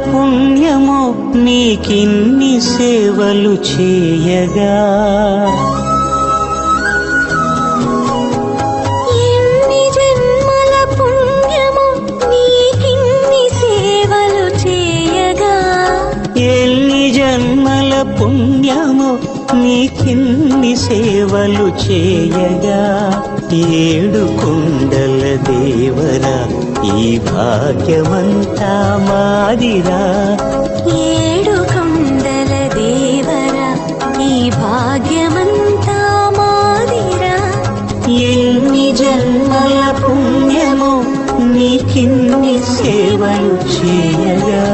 పుణ్యమో నీకిన్ని సేవలు చేయగా, ఎన్ని జన్మల పుణ్యమో నీకిన్ని సేవలు చేయగా, ఎన్ని జన్మల పుణ్యమో నీకిన్ని సేవలు చేయగా, ఏడు కొండల దేవరా ఈ భాగ్యమంతా మాదిరా, ఏడు కొండల దేవరా ఈ భాగ్యమంతా మాదిరా, ఎన్ని జన్మల పుణ్యమో నీకిన్ని సేవలు చేయగా.